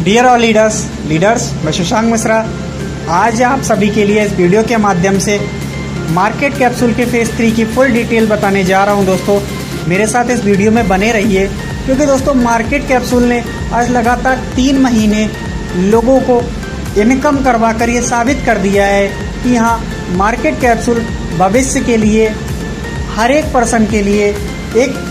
Dear all leaders मैं शशांक मिश्रा आज आप सभी के लिए इस वीडियो के माध्यम से मार्केट कैप्सूल के फेज़ 3 की फुल डिटेल बताने जा रहा हूं। दोस्तों मेरे साथ इस वीडियो में बने रहिए, क्योंकि दोस्तों मार्केट कैप्सूल ने आज लगातार 3 महीने लोगों को इनकम करवा कर ये साबित कर दिया है कि हाँ, मार्केट कैप्सूल भविष्य के लिए हर एक पर्सन के लिए एक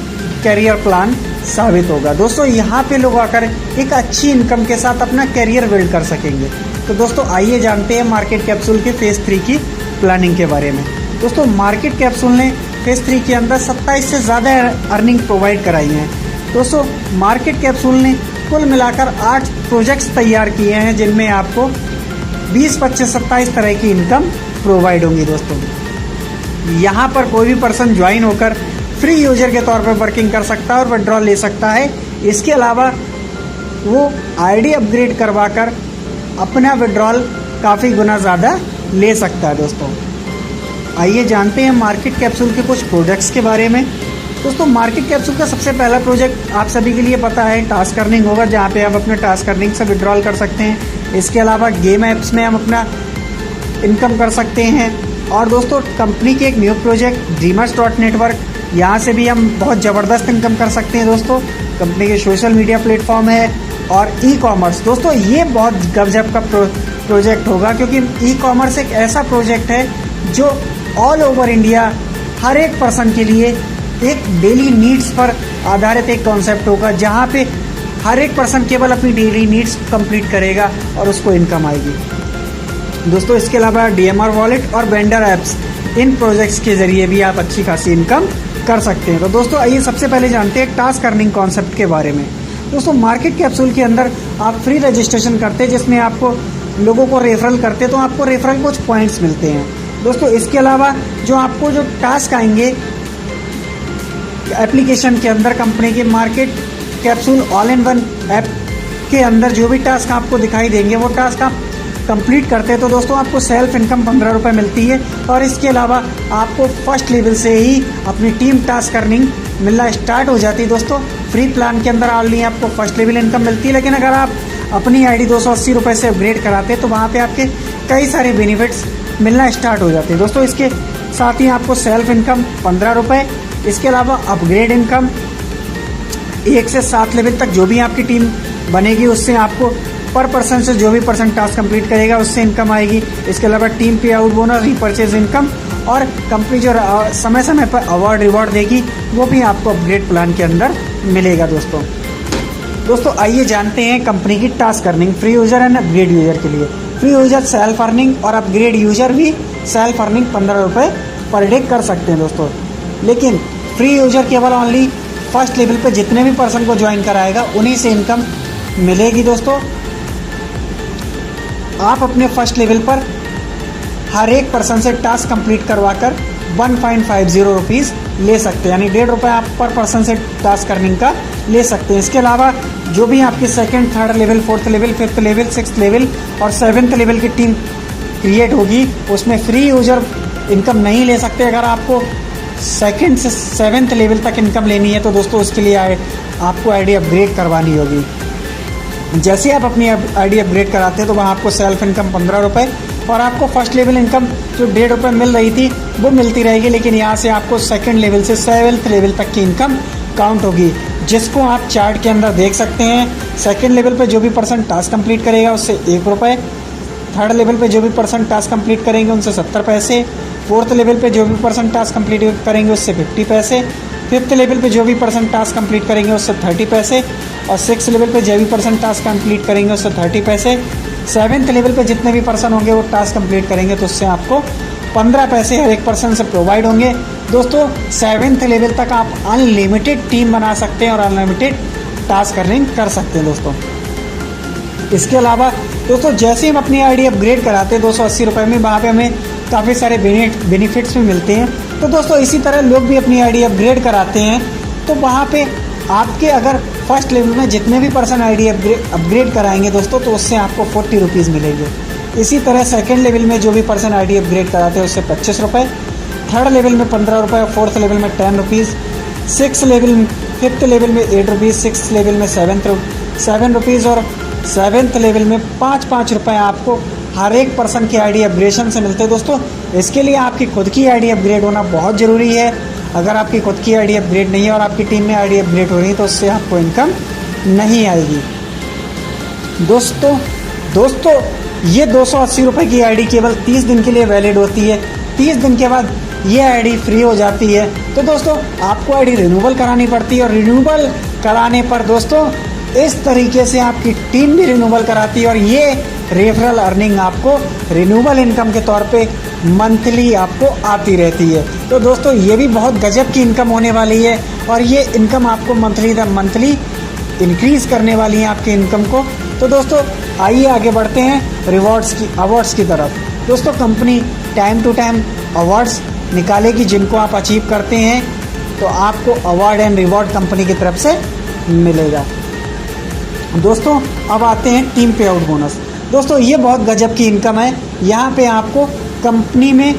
करियर प्लान साबित होगा। दोस्तों यहाँ पे लोग आकर एक अच्छी इनकम के साथ अपना करियर बिल्ड कर सकेंगे। तो दोस्तों आइए जानते हैं मार्केट कैप्सूल के फेज़ 3 की प्लानिंग के बारे में। दोस्तों मार्केट कैप्सूल ने फेज़ 3 के अंदर 27 से ज़्यादा अर्निंग प्रोवाइड कराई हैं। दोस्तों मार्केट कैप्सूल ने कुल मिलाकर 8 प्रोजेक्ट्स तैयार किए हैं, जिनमें आपको 20, 25, 27 तरह की इनकम प्रोवाइड होंगी। दोस्तों यहाँ पर कोई भी पर्सन ज्वाइन होकर फ्री यूजर के तौर पर वर्किंग कर सकता है और विड्रॉल ले सकता है। इसके अलावा वो आईडी अपग्रेड करवाकर अपना विड्रॉल काफ़ी गुना ज़्यादा ले सकता है। दोस्तों आइए जानते हैं मार्केट कैप्सूल के कुछ प्रोजेक्ट्स के बारे में। दोस्तों मार्केट कैप्सूल का सबसे पहला प्रोजेक्ट आप सभी के लिए पता है टास्क अर्निंग होगा, जहाँ पे आप अपने टास्क अर्निंग से विड्रॉल कर सकते हैं। इसके अलावा गेम ऐप्स में हम अपना इनकम कर सकते हैं। और दोस्तों कंपनी के एक न्यू प्रोजेक्ट ड्रीमर्स.नेटवर्क, यहाँ से भी हम बहुत ज़बरदस्त इनकम कर सकते हैं। दोस्तों कंपनी के सोशल मीडिया प्लेटफॉर्म है और ई कॉमर्स। दोस्तों ये बहुत गजब का प्रोजेक्ट होगा, क्योंकि ई कॉमर्स एक ऐसा प्रोजेक्ट है जो ऑल ओवर इंडिया हर एक पर्सन के लिए एक डेली नीड्स पर आधारित एक कॉन्सेप्ट होगा, जहाँ पे हर एक पर्सन केवल अपनी डेली नीड्स कंप्लीट करेगा और उसको इनकम आएगी। दोस्तों इसके अलावा DMR वॉलेट और वेंडर ऐप्स, इन प्रोजेक्ट्स के ज़रिए भी आप अच्छी खासी इनकम कर सकते हैं। तो दोस्तों आइए सबसे पहले जानते हैं टास्क अर्निंग कॉन्सेप्ट के बारे में। दोस्तों मार्केट कैप्सूल के अंदर आप फ्री रजिस्ट्रेशन करते हैं, जिसमें आपको लोगों को रेफरल करते हैं तो आपको रेफरल कुछ पॉइंट्स मिलते हैं। दोस्तों इसके अलावा जो टास्क आएंगे एप्लीकेशन के अंदर, कंपनी के market capsule all in one app के अंदर जो भी टास्क आपको दिखाई देंगे, वो टास्क आप कंप्लीट करते हैं तो दोस्तों आपको सेल्फ इनकम 15 रुपये मिलती है। और इसके अलावा आपको फर्स्ट लेवल से ही अपनी टीम टास्क अर्निंग मिलना स्टार्ट हो जाती है। दोस्तों फ्री प्लान के अंदर ऑनली आपको फर्स्ट लेवल इनकम मिलती है, लेकिन अगर आप अपनी आईडी 280 रुपये से अपग्रेड कराते हैं तो वहाँ पे आपके कई सारे बेनिफिट्स मिलना स्टार्ट हो जाते हैं। दोस्तों इसके साथ ही आपको सेल्फ इनकम 15 रुपये, इसके अलावा अपग्रेड इनकम 1 से 7 लेवल तक जो भी आपकी टीम बनेगी उससे आपको पर पर्सन से जो भी पर्सन टास्क कंप्लीट करेगा उससे इनकम आएगी। इसके अलावा टीम पे आउट बोनस, रीपर्चेज इनकम और कंपनी जो समय समय पर अवार्ड रिवॉर्ड देगी वो भी आपको अपग्रेड प्लान के अंदर मिलेगा। दोस्तों आइए जानते हैं कंपनी की task earning free user and upgrade user के लिए। फ्री यूजर सेल्फ अर्निंग और अपग्रेड यूजर भी सेल्फ अर्निंग 15 रुपये पर डे कर सकते हैं। दोस्तों लेकिन फ्री यूजर केवल ओनली फर्स्ट लेवल पे जितने भी पर्सन को ज्वाइन कराएगा उन्हीं से इनकम मिलेगी। दोस्तों आप अपने फर्स्ट लेवल पर हर एक पर्सन से टास्क कंप्लीट करवाकर 1.50 रुपीज़ ले सकते हैं, यानी 1.5 रुपये आप पर पर्सन से टास्क अर्निंग का ले सकते हैं। इसके अलावा जो भी आपकी second, third level, fourth level, fifth level, sixth level और 7th लेवल की टीम क्रिएट होगी, उसमें फ्री यूजर इनकम नहीं ले सकते। अगर आपको सेकंड से 7th लेवल तक इनकम लेनी है तो दोस्तों उसके लिए आपको आईडी अपग्रेड करवानी होगी। जैसे आप अपनी आईडी अपग्रेड कराते हैं तो वहाँ आपको सेल्फ इनकम 15 रुपये और आपको फर्स्ट लेवल इनकम जो 1.5 रुपये मिल रही थी वो मिलती रहेगी, लेकिन यहाँ से आपको सेकंड लेवल से 7th लेवल तक की इनकम काउंट होगी, जिसको आप चार्ट के अंदर देख सकते हैं। सेकंड लेवल पे जो भी पर्सन टास्क कंप्लीट करेगा उससे 1 रुपये, थर्ड लेवल पे जो भी पर्सन टास्क कंप्लीट करेंगे उनसे 70 पैसे, फोर्थ लेवल पे जो भी पर्सन टास्क कंप्लीट करेंगे उससे 50 पैसे, फिफ्थ लेवल पे जो भी पर्सन टास्क कंप्लीट करेंगे उससे 30 पैसे और 6th लेवल पे जो भी पर्सन टास्क कंप्लीट करेंगे उससे 30 पैसे, 7th लेवल पे जितने भी पर्सन होंगे वो टास्क कंप्लीट करेंगे तो उससे आपको 15 पैसे हर एक पर्सन से प्रोवाइड होंगे। दोस्तों 7th लेवल तक आप अनलिमिटेड टीम बना सकते हैं और अनलिमिटेड टास्क अर्निंग कर सकते हैं। दोस्तों इसके अलावा दोस्तों जैसे हम अपनी आईडी अपग्रेड कराते हैं 280 रुपये में, वहाँ पे हमें काफ़ी सारे बेनिफिट्स भी मिलते हैं। तो दोस्तों इसी तरह लोग भी अपनी आईडी अपग्रेड कराते हैं तो वहाँ पे आपके अगर फर्स्ट लेवल में जितने भी पर्सन आईडी अपग्रेड कराएंगे दोस्तों तो उससे आपको 40 रुपीज़ मिलेंगे। इसी तरह सेकंड लेवल में जो भी पर्सन आईडी अपग्रेड कराते हैं उससे 25 रुपये, थर्ड लेवल में 15 रुपये और फोर्थ लेवल में 10 रुपीज़, 5th लेवल में 8 रुपीज़, 6th लेवल में 7 रुपीज़ और 7th लेवल में 5-5 रुपये आपको हर एक पर्सन की आईडी अपग्रेडेशन से मिलते हैं दोस्तों। इसके लिए आपकी खुद की आईडी अपग्रेड होना बहुत ज़रूरी है। अगर आपकी खुद की आईडी अपग्रेड नहीं है और आपकी टीम में आईडी अपग्रेड हो रही है तो उससे आपको इनकम नहीं आएगी दोस्तों ये 280 रुपये की आईडी केवल 30 दिन के लिए वैलिड होती है। 30 दिन के बाद ये आईडी फ्री हो जाती है। तो दोस्तों आपको आईडी रिन्यूअल करानी पड़ती है और रिन्यूअल कराने पर दोस्तों इस तरीके से आपकी टीम भी रिन्यूअल कराती है और ये रेफरल अर्निंग आपको रिन्यूअल इनकम के तौर पे मंथली आपको आती रहती है। तो दोस्तों ये भी बहुत गजब की इनकम होने वाली है और ये इनकम आपको मंथली इंक्रीज करने वाली है आपके इनकम को। तो दोस्तों आइए आगे बढ़ते हैं अवार्ड्स की तरफ। दोस्तों company time to time awards निकालेगी जिनको आप अचीव करते हैं तो आपको अवार्ड एंड रिवॉर्ड कंपनी की तरफ से मिलेगा। दोस्तों अब आते हैं टीम पे आउट बोनस। दोस्तों ये बहुत गजब की इनकम है। यहाँ पे आपको कंपनी में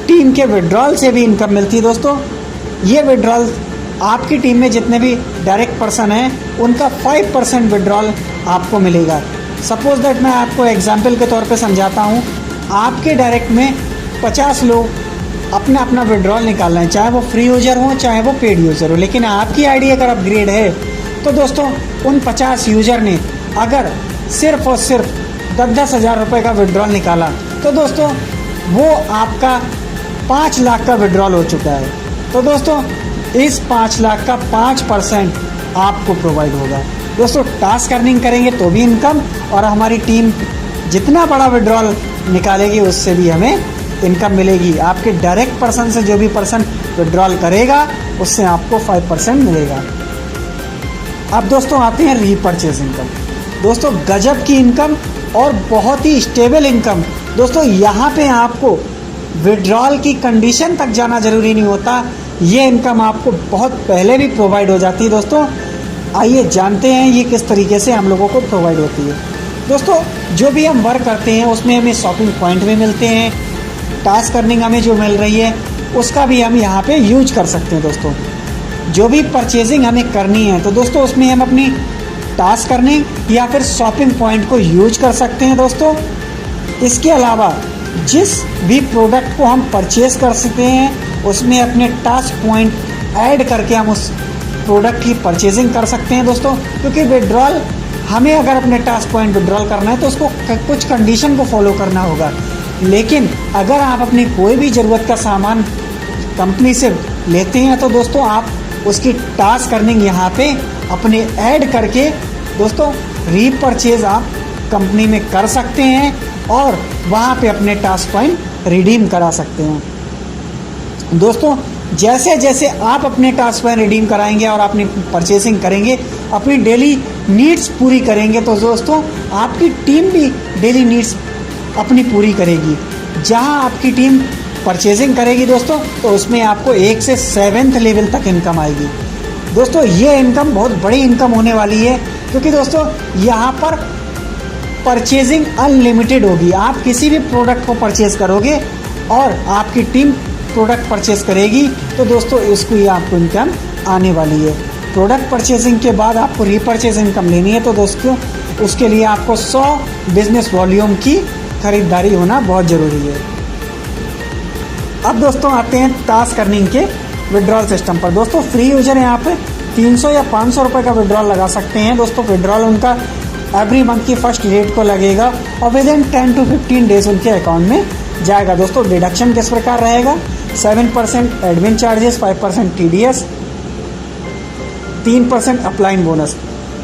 टीम के विड्रॉल से भी इनकम मिलती है। दोस्तों ये विड्रॉल आपकी टीम में जितने भी डायरेक्ट पर्सन हैं उनका 5% विड्रॉल आपको मिलेगा। सपोज दैट मैं आपको एग्जाम्पल के तौर पे समझाता हूँ। आपके डायरेक्ट में 50 लोग अपना विड्रॉल निकाल रहे हैं, चाहे वो फ्री यूजर हो चाहे वो पेड यूजर हो, लेकिन आपकी आईडी अगर अपग्रेड है तो दोस्तों उन 50 यूजर ने अगर सिर्फ और सिर्फ 10-10 हज़ार रुपये का विड्रॉल निकाला तो दोस्तों वो आपका 5 लाख का विड्रॉल हो चुका है। तो दोस्तों इस 5 लाख का 5% आपको प्रोवाइड होगा। दोस्तों टास्क अर्निंग करेंगे तो भी इनकम और हमारी टीम जितना बड़ा विड्रॉल निकालेगी उससे भी हमें इनकम मिलेगी। आपके डायरेक्ट पर्सन से जो भी पर्सन विड्रॉल करेगा उससे आपको 5% मिलेगा। अब दोस्तों आते हैं रीपरचेज इनकम। दोस्तों गजब की इनकम और बहुत ही स्टेबल इनकम। दोस्तों यहाँ पे आपको विड्रॉल की कंडीशन तक जाना जरूरी नहीं होता, ये इनकम आपको बहुत पहले भी प्रोवाइड हो जाती है। दोस्तों आइए जानते हैं ये किस तरीके से हम लोगों को प्रोवाइड होती है। दोस्तों जो भी हम वर्क करते हैं उसमें हमें शॉपिंग पॉइंट भी मिलते हैं, टास्क अर्निंग हमें जो मिल रही है उसका भी हम यहाँ पे यूज कर सकते हैं। दोस्तों जो भी परचेजिंग हमें करनी है तो दोस्तों उसमें हम अपनी टास्क अर्निंग या फिर शॉपिंग पॉइंट को यूज कर सकते हैं। दोस्तों इसके अलावा जिस भी प्रोडक्ट को हम परचेज कर सकते हैं उसमें अपने टास्क पॉइंट ऐड करके हम उस प्रोडक्ट की परचेजिंग कर सकते हैं। दोस्तों क्योंकि विड्रॉल हमें अगर अपने टास्क पॉइंट विड्रॉल करना है तो उसको कुछ कंडीशन को फॉलो करना होगा, लेकिन अगर आप अपनी कोई भी ज़रूरत का सामान कंपनी से लेते हैं तो दोस्तों आप उसकी टास्क अर्निंग यहाँ पे अपने ऐड करके दोस्तों रीपरचेज आप कंपनी में कर सकते हैं और वहाँ पे अपने टास्क पॉइंट रिडीम करा सकते हैं। दोस्तों जैसे जैसे आप अपने टास्क पॉइंट रिडीम कराएंगे और अपनी परचेसिंग करेंगे, अपनी डेली नीड्स पूरी करेंगे तो दोस्तों आपकी टीम भी डेली नीड्स अपनी पूरी करेगी। जहाँ आपकी टीम परचेजिंग करेगी दोस्तों तो उसमें आपको 1 से 7th लेवल तक इनकम आएगी। दोस्तों ये इनकम बहुत बड़ी इनकम होने वाली है क्योंकि दोस्तों यहाँ पर परचेजिंग अनलिमिटेड होगी। आप किसी भी प्रोडक्ट को परचेज करोगे और आपकी टीम प्रोडक्ट परचेज करेगी तो दोस्तों इसको ये आपको इनकम आने वाली है। प्रोडक्ट परचेजिंग के बाद आपको रीपरचेज इनकम लेनी है तो दोस्तों उसके लिए आपको 100 बिजनेस वॉल्यूम की खरीदारी होना बहुत ज़रूरी है। अब दोस्तों आते हैं टास्क अर्निंग के विड्रॉल सिस्टम पर। दोस्तों फ्री यूजर यहाँ पे 300 या 500 रुपये का विड्रॉल लगा सकते हैं। दोस्तों विड्रॉल उनका एवरी मंथ की फर्स्ट डेट को लगेगा और विद इन 10 to 15 डेज उनके अकाउंट में जाएगा। दोस्तों डिडक्शन किस प्रकार रहेगा, 7% admin charges, 5% TDS, 3% upline bonus.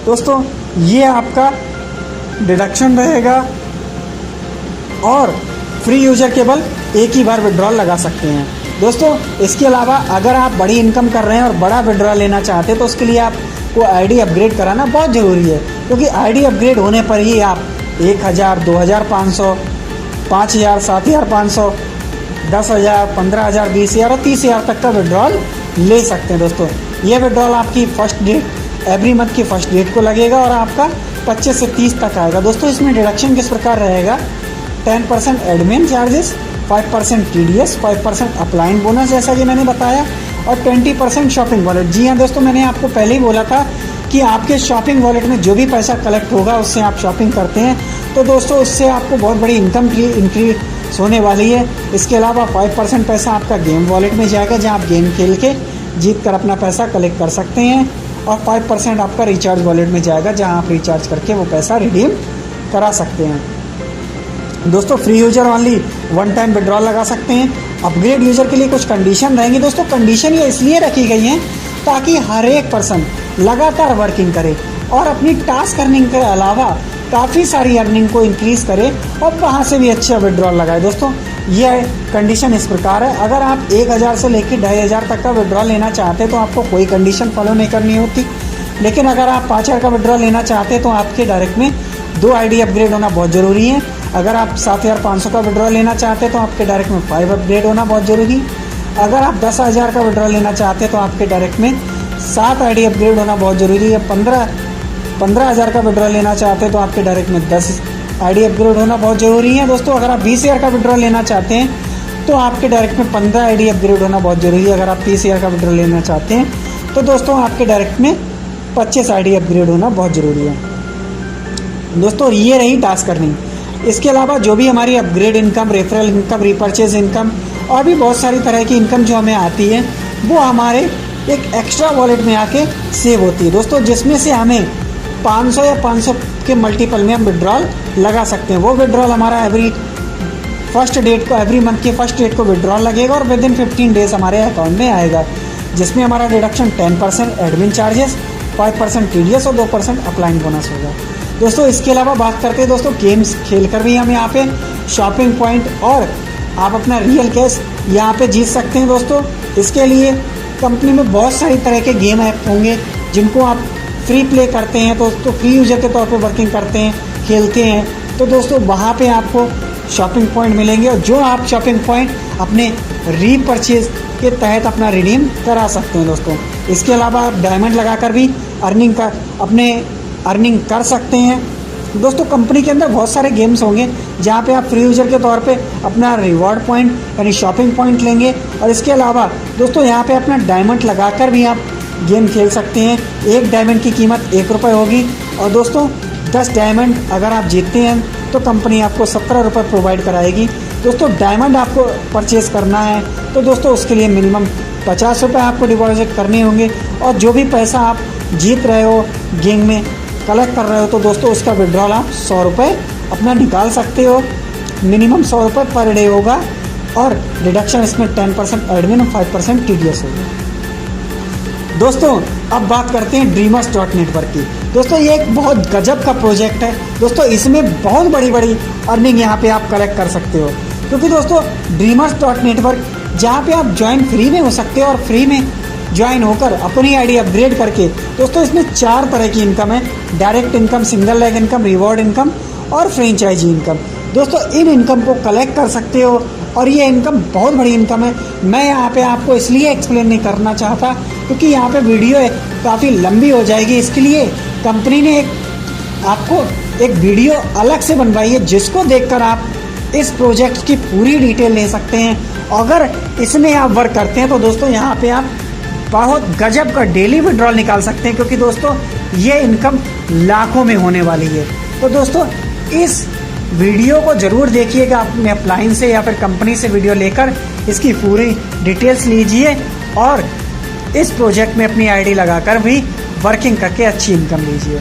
दोस्तों ये आपका डिडक्शन रहेगा और फ्री यूजर केवल एक ही बार विड्रॉल लगा सकते हैं। दोस्तों इसके अलावा अगर आप बड़ी इनकम कर रहे हैं और बड़ा विड्रॉल लेना चाहते हैं तो उसके लिए आपको आईडी अपग्रेड कराना बहुत ज़रूरी है क्योंकि आईडी अपग्रेड होने पर ही आप 1000, 2500, 5000, 7500, 10,000, 15,000, 20,000 और 30,000 तक का विड्रॉल ले सकते हैं। दोस्तों ये विड्रॉल आपकी फर्स्ट डेट एवरी मंथ की फर्स्ट डेट को लगेगा और आपका 25 से 30 तक आएगा। दोस्तों इसमें डिडक्शन किस प्रकार रहेगा, 10% admin charges, 5% TDS, 5% upline bonus जैसा कि मैंने बताया और 20% शॉपिंग वॉलेट। जी हाँ दोस्तों मैंने आपको पहले ही बोला था कि आपके शॉपिंग वॉलेट में जो भी पैसा कलेक्ट होगा उससे आप शॉपिंग करते हैं तो दोस्तों उससे आपको बहुत बड़ी इनकम की इंक्रीज होने वाली है। इसके अलावा 5% पैसा आपका गेम वॉलेट में जाएगा, जहां आप गेम खेल के जीत कर अपना पैसा कलेक्ट कर सकते हैं, और 5% आपका रिचार्ज वॉलेट में जाएगा, जहां आप रिचार्ज करके वो पैसा रिडीम करा सकते हैं। दोस्तों free user only 1 time withdrawal लगा सकते हैं। अपग्रेड यूजर के लिए कुछ कंडीशन रहेंगी। दोस्तों कंडीशन ये इसलिए रखी गई हैं ताकि हर एक पर्सन लगातार वर्किंग करे और अपनी टास्क अर्निंग के अलावा काफ़ी सारी अर्निंग को इंक्रीज करे और वहाँ से भी अच्छा विड्रॉल लगाए। दोस्तों ये कंडीशन इस प्रकार है, अगर आप 1000 से लेकर 2500 तक का विड्रॉल लेना चाहते हैं तो आपको कोई कंडीशन फॉलो नहीं करनी होती। लेकिन अगर आप 5000 का विड्रॉल लेना चाहते हैं तो आपके डायरेक्ट में 2 ID अपग्रेड होना बहुत ज़रूरी है। अगर आप 7500 का विड्रॉल लेना चाहते हैं तो आपके डायरेक्ट में 5 अपग्रेड होना बहुत ज़रूरी है। अगर आप 10000 का विड्रॉल लेना चाहते हैं तो आपके डायरेक्ट में 7 ID अपग्रेड होना बहुत ज़रूरी है। 15000 का विड्रॉल लेना चाहते हैं तो आपके डायरेक्ट में 10 ID अपग्रेड होना बहुत ज़रूरी है। दोस्तों अगर आप 20000 का विड्रॉल लेना चाहते हैं तो आपके डायरेक्ट में 15 ID अपग्रेड होना बहुत ज़रूरी है। अगर आप 30000 का विड्रॉल लेना चाहते हैं तो दोस्तों आपके डायरेक्ट में 25 ID अपग्रेड होना बहुत ज़रूरी है। दोस्तों ये रही टास्क अर्निंग। इसके अलावा जो भी हमारी upgrade income, referral income, repurchase income और भी बहुत सारी तरह की इनकम जो हमें आती है वो हमारे एक एक्स्ट्रा वॉलेट में आके सेव होती है दोस्तों, जिसमें से हमें 500 या 500 के मल्टीपल में हम विड्रॉल लगा सकते हैं। वो विड्रॉल हमारा एवरी मंथ के फर्स्ट डेट को विड्रॉल लगेगा और विद इन 15 डेज हमारे अकाउंट में आएगा, जिसमें हमारा डिडक्शन 10% एडमिन चार्जेस, 5% TDS और 2% अपलाइन बोनस होगा। दोस्तों इसके अलावा बात करते हैं दोस्तों गेम्स खेलकर भी हम यहाँ पे शॉपिंग पॉइंट और आप अपना रियल कैश यहाँ पे जीत सकते हैं। दोस्तों इसके लिए कंपनी में बहुत सारी तरह के गेम ऐप होंगे जिनको आप फ्री प्ले करते हैं, तो फ्री यूजर के तौर पे वर्किंग करते हैं, खेलते हैं, तो दोस्तों वहाँ पे आपको शॉपिंग पॉइंट मिलेंगे और जो आप शॉपिंग पॉइंट अपने रीपरचेज के तहत अपना रिडीम करा सकते हैं। दोस्तों इसके अलावा आप डायमंड लगाकर भी अर्निंग कर सकते हैं। दोस्तों कंपनी के अंदर बहुत सारे गेम्स होंगे जहाँ पे आप फ्री यूजर के तौर पे अपना रिवॉर्ड पॉइंट यानी शॉपिंग पॉइंट लेंगे, और इसके अलावा दोस्तों यहाँ पे अपना डायमंड लगाकर भी आप गेम खेल सकते हैं। 1 डायमंड की कीमत 1 रुपये होगी और दोस्तों 10 डायमंड अगर आप जीतते हैं तो कंपनी आपको 17 रुपये प्रोवाइड कराएगी। दोस्तों डायमंड आपको परचेज़ करना है तो दोस्तों उसके लिए मिनिमम 50 रुपये आपको डिपॉजिट करने होंगे, और जो भी पैसा आप जीत रहे हो गेम में कलेक्ट कर रहे हो तो दोस्तों उसका विड्रॉल आप 100 रुपये अपना निकाल सकते हो। मिनिमम 100 रुपये पर डे होगा और डिडक्शन इसमें 10% एडमिन और 5% TDS होगा। दोस्तों अब बात करते हैं ड्रीमर्स.नेटवर्क की। दोस्तों ये एक बहुत गजब का प्रोजेक्ट है। दोस्तों इसमें बहुत बड़ी अर्निंग यहाँ पे आप कलेक्ट कर सकते हो, क्योंकि दोस्तों ड्रीमर्स.नेटवर्क जहाँ पे आप ज्वाइन फ्री में हो सकते हो और फ्री में ज्वाइन होकर अपनी ID अपग्रेड करके दोस्तों इसमें 4 तरह की इनकम है: direct income, single leg income, reward income और फ्रेंचाइजी इनकम। दोस्तों इन इनकम को कलेक्ट कर सकते हो और ये इनकम बहुत बड़ी इनकम है। मैं यहाँ पे आपको इसलिए एक्सप्लेन नहीं करना चाहता क्योंकि यहाँ पे वीडियो काफ़ी लंबी हो जाएगी, इसके लिए कंपनी ने आपको एक वीडियो अलग से बनवाई है जिसको देखकर आप इस प्रोजेक्ट की पूरी डिटेल ले सकते हैं। अगर इसमें आप वर्क करते हैं तो दोस्तों यहाँ पे आप बहुत गजब का डेली विड्रॉल निकाल सकते हैं, क्योंकि दोस्तों ये इनकम लाखों में होने वाली है। तो दोस्तों इस वीडियो को ज़रूर देखिएगा, अपने अपलाइन से या फिर कंपनी से वीडियो लेकर इसकी पूरी डिटेल्स लीजिए और इस प्रोजेक्ट में अपनी ID लगाकर भी वर्किंग करके अच्छी इनकम लीजिए।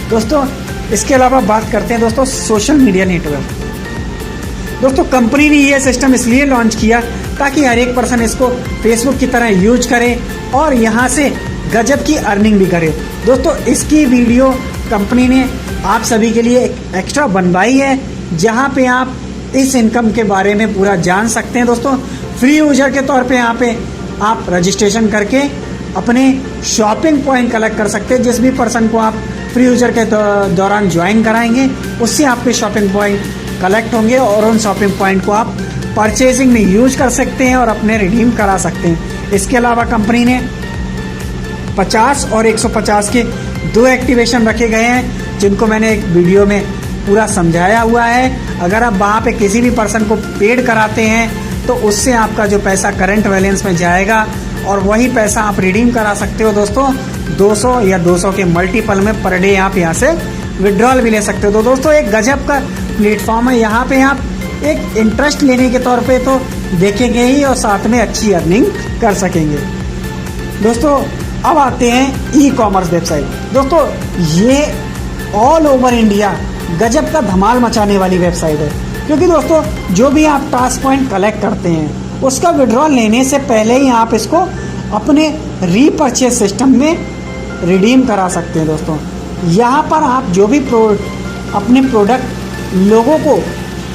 दोस्तों इसके अलावा बात करते हैं दोस्तों सोशल मीडिया नेटवर्क। दोस्तों कंपनी ने ये सिस्टम इसलिए लॉन्च किया ताकि हर एक पर्सन इसको फेसबुक की तरह यूज करे और यहाँ से गजब की अर्निंग भी करे। दोस्तों इसकी वीडियो कंपनी ने आप सभी के लिए एक एक्स्ट्रा बनवाई है, जहाँ पे आप इस इनकम के बारे में पूरा जान सकते हैं। दोस्तों फ्री यूजर के तौर पे यहाँ पे आप रजिस्ट्रेशन करके अपने शॉपिंग पॉइंट कलेक्ट कर सकते हैं। जिस भी पर्सन को आप फ्री यूजर के दौरान ज्वाइन कराएंगे उससे आपके शॉपिंग पॉइंट कलेक्ट होंगे और उन शॉपिंग पॉइंट को आप परचेजिंग में यूज कर सकते हैं और अपने रिडीम करा सकते हैं। इसके अलावा कंपनी ने 50 और 150 के 2 एक्टिवेशन रखे गए हैं, जिनको मैंने एक वीडियो में पूरा समझाया हुआ है। अगर आप वहाँ पे किसी भी पर्सन को पेड कराते हैं तो उससे आपका जो पैसा करंट बैलेंस में जाएगा और वही पैसा आप रिडीम करा सकते हो दोस्तों 200 या 200 के मल्टीपल में पर डे आप यहाँ से विड्रॉल भी ले सकते हो। तो दोस्तों एक गजब का प्लेटफॉर्म है। यहाँ पे आप एक इंटरेस्ट लेने के तौर पे तो देखेंगे ही और साथ में अच्छी अर्निंग कर सकेंगे। दोस्तों अब आते हैं ई कॉमर्स वेबसाइट। दोस्तों ये ऑल ओवर इंडिया गजब का धमाल मचाने वाली वेबसाइट है, क्योंकि दोस्तों जो भी आप टास्क पॉइंट कलेक्ट करते हैं उसका विड्रॉल लेने से पहले ही आप इसको अपने रीपर्चेज सिस्टम में रिडीम करा सकते हैं। दोस्तों यहाँ पर आप जो भी अपने प्रोडक्ट लोगों को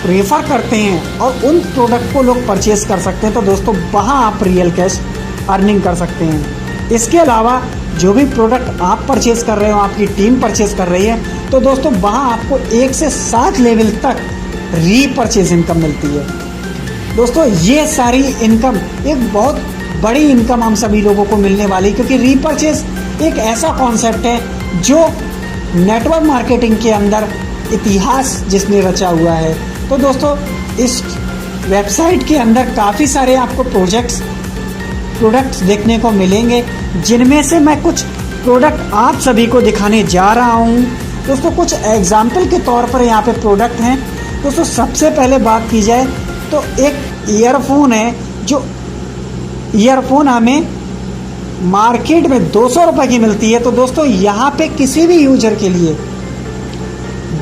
रेफर करते हैं और उन प्रोडक्ट को लोग परचेज कर सकते हैं। तो दोस्तों वहाँ आप रियल कैश अर्निंग कर सकते हैं। इसके अलावा जो भी प्रोडक्ट आप परचेज कर रहे हो, आपकी टीम परचेज कर रही है, तो दोस्तों वहाँ आपको 1 से 7 लेवल तक रीपरचेज इनकम मिलती है। दोस्तों ये सारी इनकम एक बहुत बड़ी इनकम हम सभी लोगों को मिलने वाली, क्योंकि रीपरचेज एक ऐसा कॉन्सेप्ट है जो नेटवर्क मार्केटिंग के अंदर इतिहास जिसने रचा हुआ है। तो दोस्तों इस वेबसाइट के अंदर काफ़ी सारे आपको प्रोडक्ट्स देखने को मिलेंगे, जिनमें से मैं कुछ प्रोडक्ट आप सभी को दिखाने जा रहा हूं। दोस्तों कुछ एग्जाम्पल के तौर पर यहाँ पे प्रोडक्ट हैं। दोस्तों सबसे पहले बात की जाए तो एक ईयरफोन है, जो ईयरफोन हमें मार्केट में 200 रुपये की मिलती है। तो दोस्तों यहाँ पे किसी भी यूजर के लिए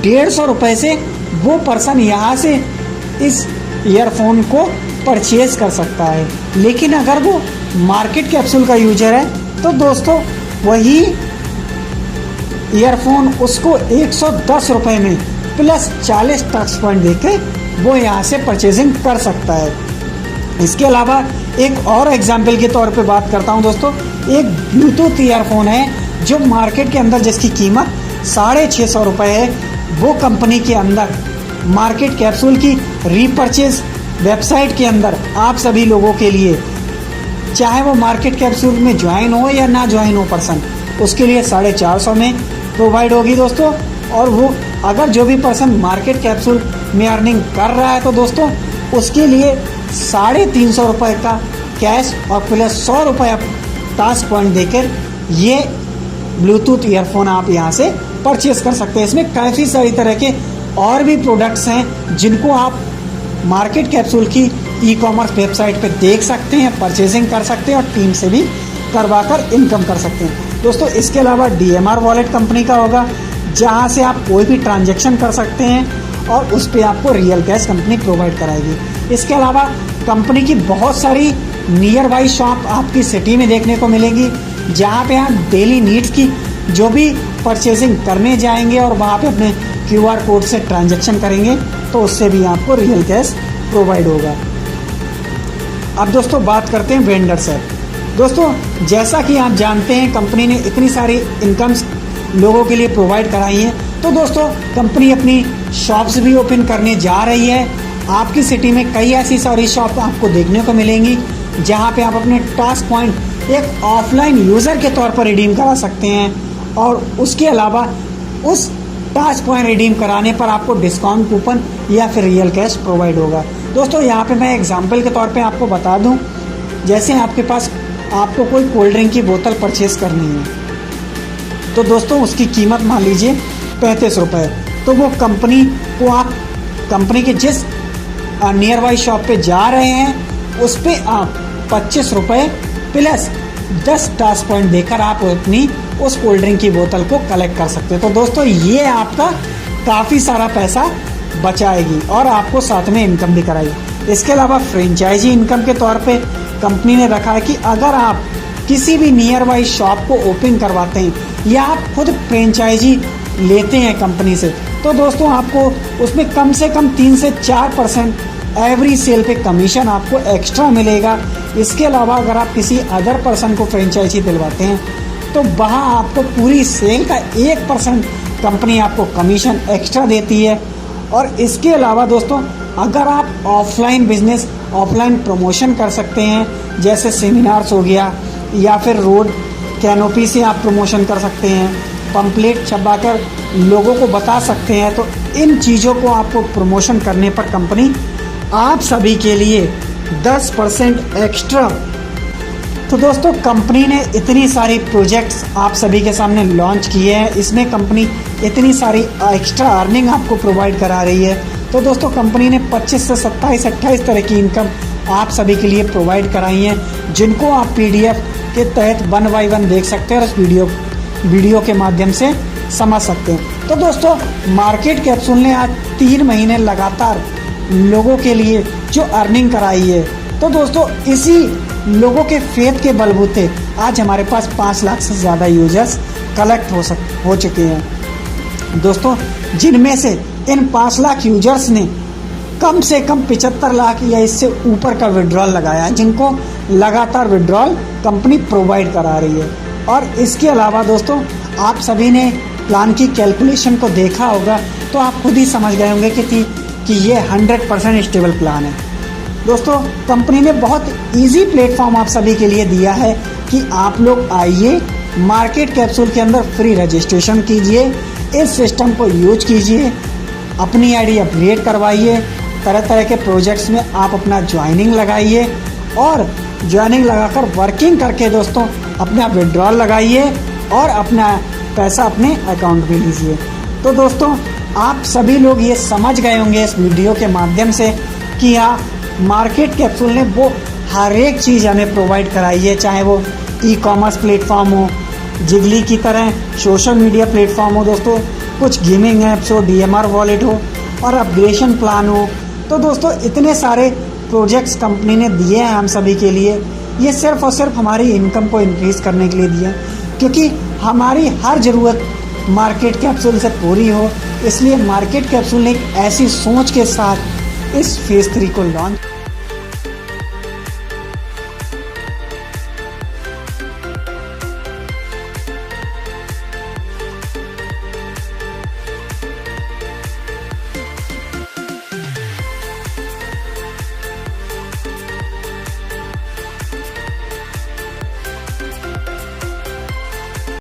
150 रुपये से वो पर्सन यहाँ से इस ईयरफोन को परचेज कर सकता है। लेकिन अगर वो मार्केट कैप्सूल का यूजर है तो दोस्तों वही ईयरफोन उसको 110 रुपये में प्लस 40 टच पॉइंट देके वो यहाँ से परचेजिंग कर सकता है। इसके अलावा एक और एग्जाम्पल के तौर पे बात करता हूँ दोस्तों, एक ब्लूटूथ ईयरफोन है जो मार्केट के अंदर जिसकी कीमत 650 रुपये है। वो कंपनी के अंदर मार्केट कैप्सूल की रीपरचेज वेबसाइट के अंदर आप सभी लोगों के लिए, चाहे वो मार्केट कैप्सूल में ज्वाइन हो या ना ज्वाइन हो पर्सन, उसके लिए 450 में प्रोवाइड होगी दोस्तों। और वो अगर जो भी पर्सन मार्केट कैप्सूल में अर्निंग कर रहा है तो दोस्तों उसके लिए 350 रुपये का कैश और प्लस 100 रुपये टास्क पॉइंट देकर ये ब्लूटूथ ईयरफोन आप यहाँ से परचेज कर सकते हैं। इसमें काफ़ी सारी तरह के और भी प्रोडक्ट्स हैं जिनको आप मार्केट कैप्सूल की ई कॉमर्स वेबसाइट पे देख सकते हैं, परचेजिंग कर सकते हैं और टीम से भी करवाकर इनकम कर सकते हैं। दोस्तों इसके अलावा DMR वॉलेट कंपनी का होगा, जहां से आप कोई भी ट्रांजैक्शन कर सकते हैं और उस पर आपको रियल कैश कंपनी प्रोवाइड कराएगी। इसके अलावा कंपनी की बहुत सारी नियर बाई शॉप आपकी सिटी में देखने को मिलेगी, जहाँ पे आप डेली नीड्स की जो भी परचेजिंग करने जाएंगे और वहाँ पे अपने QR कोड से ट्रांजैक्शन करेंगे तो उससे भी आपको रियल कैश प्रोवाइड होगा। अब दोस्तों बात करते हैं वेंडर्स ऐप। दोस्तों जैसा कि आप जानते हैं कंपनी ने इतनी सारी इनकम्स लोगों के लिए प्रोवाइड कराई हैं, तो दोस्तों कंपनी अपनी शॉप्स भी ओपन करने जा रही है। आपकी सिटी में कई ऐसी सारी शॉप आपको देखने को मिलेंगी जहां पे आप अपने टास्क पॉइंट एक ऑफलाइन यूज़र के तौर पर रिडीम करा सकते हैं और उसके अलावा उस टास्क पॉइंट रिडीम कराने पर आपको डिस्काउंट कूपन या फिर रियल कैश प्रोवाइड होगा। दोस्तों यहाँ पे मैं एग्जांपल के तौर पे आपको बता दूं, जैसे आपके पास आपको कोई कोल्ड ड्रिंक की बोतल परचेज करनी है तो दोस्तों उसकी कीमत मान लीजिए 35 रुपये, तो वो कंपनी को आप कंपनी के जिस नियर बाई शॉप पे जा रहे हैं उस पर आप 25 रुपये प्लस 10 टास्क पॉइंट देकर आप अपनी उस कोल्ड ड्रिंक की बोतल को कलेक्ट कर सकते हैं। तो दोस्तों ये आपका काफ़ी सारा पैसा बचाएगी और आपको साथ में इनकम भी कराएगी। इसके अलावा फ्रेंचाइजी इनकम के तौर पे कंपनी ने रखा है कि अगर आप किसी भी नियर बाई शॉप को ओपन करवाते हैं या आप खुद फ्रेंचाइजी लेते हैं कंपनी से, तो दोस्तों आपको उसमें कम से कम 3 से 4% एवरी सेल पे कमीशन आपको एक्स्ट्रा मिलेगा। इसके अलावा अगर आप किसी अदर पर्सन को फ्रेंचाइजी दिलवाते हैं तो वहाँ आपको पूरी सेल का 1% कंपनी आपको कमीशन एक्स्ट्रा देती है। और इसके अलावा दोस्तों अगर आप ऑफलाइन बिजनेस, ऑफलाइन प्रमोशन कर सकते हैं, जैसे सेमिनार्स हो गया या फिर रोड कैनोपी से आप प्रमोशन कर सकते हैं, पंपलेट छपवाकर लोगों को बता सकते हैं, तो इन चीज़ों को आपको प्रमोशन करने पर कंपनी आप सभी के लिए 10% एक्स्ट्रा तो दोस्तों कंपनी ने इतनी सारी प्रोजेक्ट्स आप सभी के सामने लॉन्च किए हैं, इसमें कंपनी इतनी सारी एक्स्ट्रा अर्निंग आपको प्रोवाइड करा रही है। तो दोस्तों कंपनी ने 25 से 27-28 तरह की इनकम आप सभी के लिए प्रोवाइड कराई हैं, जिनको आप PDF के तहत 1 बाय 1 देख सकते हैं और इस वीडियो के माध्यम से समझ सकते हैं। तो दोस्तों मार्केट कैप्सूल ने आज 3 महीने लगातार लोगों के लिए जो अर्निंग कराई है, तो दोस्तों इसी लोगों के फेथ के बलबूते आज हमारे पास 5 लाख से ज़्यादा यूजर्स कलेक्ट हो चुके हैं दोस्तों, जिनमें से इन 5 लाख यूजर्स ने कम से कम 75 लाख या इससे ऊपर का विड्रॉल लगाया है, जिनको लगातार विड्रॉल कंपनी प्रोवाइड करा रही है। और इसके अलावा दोस्तों आप सभी ने प्लान की कैलकुलेशन को देखा होगा, तो आप खुद ही समझ गए होंगे कि ये 100% स्टेबल प्लान है। दोस्तों कंपनी ने बहुत इजी प्लेटफॉर्म आप सभी के लिए दिया है कि आप लोग आइए, मार्केट कैप्सूल के अंदर फ्री रजिस्ट्रेशन कीजिए, इस सिस्टम को यूज कीजिए, अपनी आईडी अपग्रेड करवाइए, तरह तरह के प्रोजेक्ट्स में आप अपना ज्वाइनिंग लगाइए और ज्वाइनिंग लगाकर वर्किंग करके दोस्तों अपना विड्रॉल लगाइए और अपना पैसा अपने अकाउंट में लीजिए। तो दोस्तों आप सभी लोग ये समझ गए होंगे इस वीडियो के माध्यम से कि हाँ, मार्केट कैप्सूल ने वो हर एक चीज़ हमें प्रोवाइड कराई है, चाहे वो ई-कॉमर्स प्लेटफॉर्म हो, जिगली की तरह सोशल मीडिया प्लेटफॉर्म हो दोस्तों, कुछ गेमिंग ऐप्स हो, DMR वॉलेट हो और अपग्रेडेशन प्लान हो। तो दोस्तों इतने सारे प्रोजेक्ट्स कंपनी ने दिए हैं हम सभी के लिए। ये सिर्फ और सिर्फ हमारी इनकम को इंक्रीज़ करने के लिए दिए, क्योंकि हमारी हर ज़रूरत मार्केट कैप्सूल से पूरी हो। इसलिए मार्केट कैप्सूल ने एक ऐसी सोच के साथ इस फेज़ 3 को लॉन्च